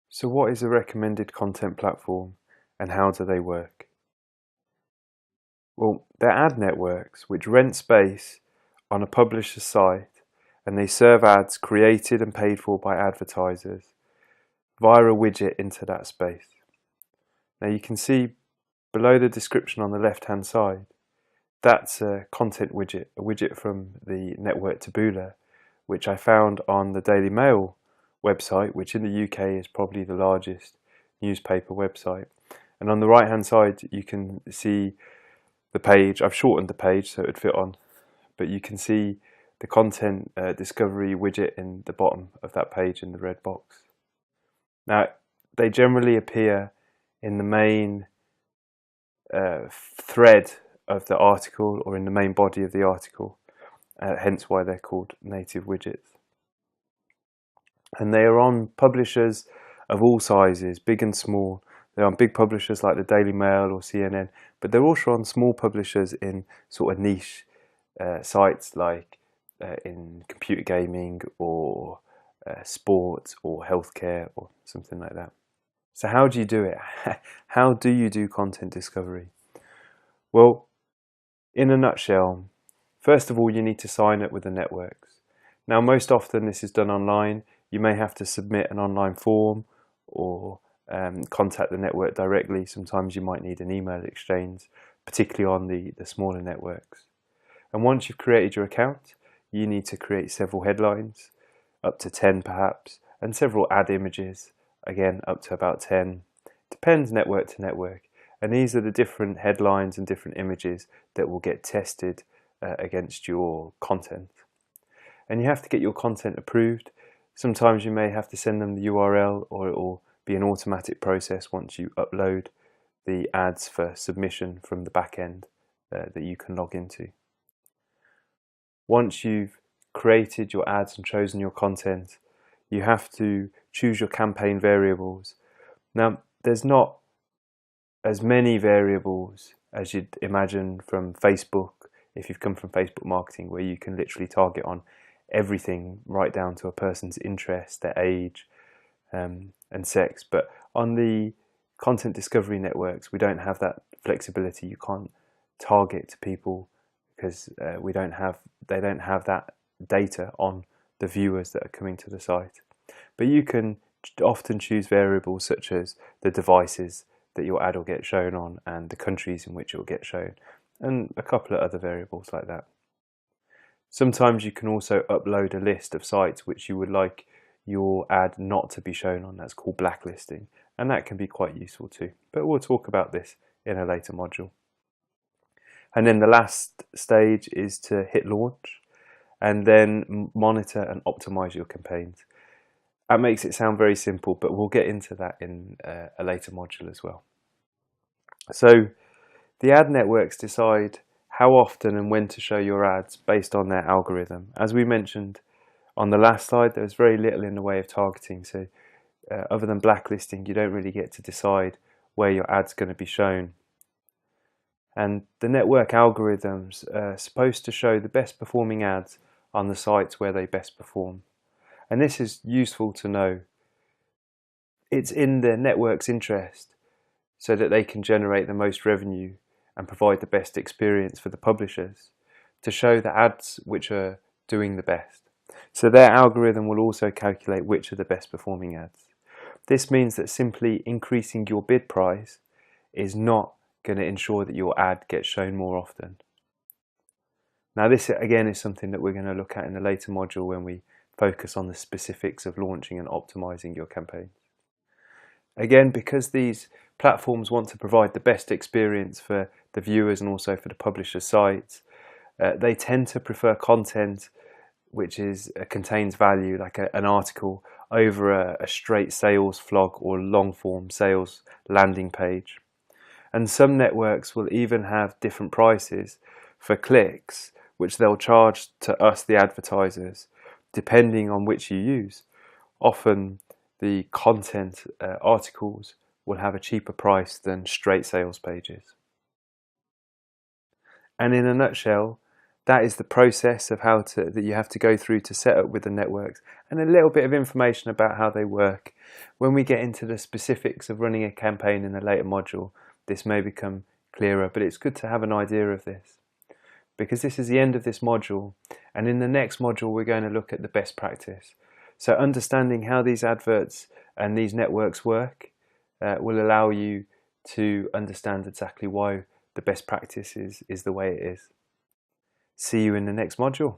So what is a recommended content platform and how do they work? Well, they're ad networks which rent space on a publisher's site and they serve ads created and paid for by advertisers via a widget into that space. Now you can see below the description on the left hand side, that's a content widget, a widget from the network Taboola, which I found on the Daily Mail website, which in the UK is probably the largest newspaper website. And on the right hand side you can see the page. I've shortened the page so it would fit on, but you can see the content discovery widget in the bottom of that page in the red box. Now they generally appear in the main thread of the article or in the main body of the article, hence why they're called native widgets. And they are on publishers of all sizes, big and small. They're on big publishers like the Daily Mail or CNN, but they're also on small publishers in sort of niche sites like in computer gaming or sports or healthcare or something like that. So how do you do it? How do you do content discovery? Well, in a nutshell, first of all, you need to sign up with the networks. Now, most often this is done online. You may have to submit an online form or contact the network directly. Sometimes you might need an email exchange, particularly on the smaller networks. And once you've created your account, you need to create several headlines, up to 10 perhaps, and several ad images, again up to about 10. Depends network to network. And these are the different headlines and different images that will get tested against your content. And you have to get your content approved. Sometimes you may have to send them the URL, or it will be an automatic process once you upload the ads for submission from the back end that you can log into. Once you've created your ads and chosen your content, you have to choose your campaign variables. Now, there's not as many variables as you'd imagine from Facebook, if you've come from Facebook marketing, where you can literally target on everything right down to a person's interest, their age, and sex. But on the content discovery networks, we don't have that flexibility. You can't target to people because they don't have that data on the viewers that are coming to the site. But you can often choose variables such as the devices that your ad will get shown on and the countries in which it will get shown, and a couple of other variables like that. Sometimes you can also upload a list of sites which you would like your ad not to be shown on. That's called blacklisting, and that can be quite useful too. But we'll talk about this in a later module. And then the last stage is to hit launch and then monitor and optimize your campaigns. That makes it sound very simple, but we'll get into that in a later module as well. So the ad networks decide how often and when to show your ads based on their algorithm. As we mentioned on the last slide, there's very little in the way of targeting. So other than blacklisting, you don't really get to decide where your ad's going to be shown. And the network algorithms are supposed to show the best performing ads on the sites where they best perform. And this is useful to know. It's in the network's interest so that they can generate the most revenue and provide the best experience for the publishers to show the ads which are doing the best. So their algorithm will also calculate which are the best performing ads. This means that simply increasing your bid price is not going to ensure that your ad gets shown more often. Now this again is something that we're going to look at in a later module when we focus on the specifics of launching and optimizing your campaigns. Again, because these platforms want to provide the best experience for the viewers and also for the publisher sites, they tend to prefer content which contains value, like an article, over a straight sales flog or long form sales landing page. And some networks will even have different prices for clicks, which they'll charge to us, the advertisers, depending on which you use. Often the content articles will have a cheaper price than straight sales pages. And in a nutshell, that is the process of that you have to go through to set up with the networks, and a little bit of information about how they work. When we get into the specifics of running a campaign in a later module, this may become clearer, but it's good to have an idea of this, because this is the end of this module, and in the next module we're going to look at the best practice. So understanding how these adverts and these networks work will allow you to understand exactly why the best practice is the way it is. See you in the next module.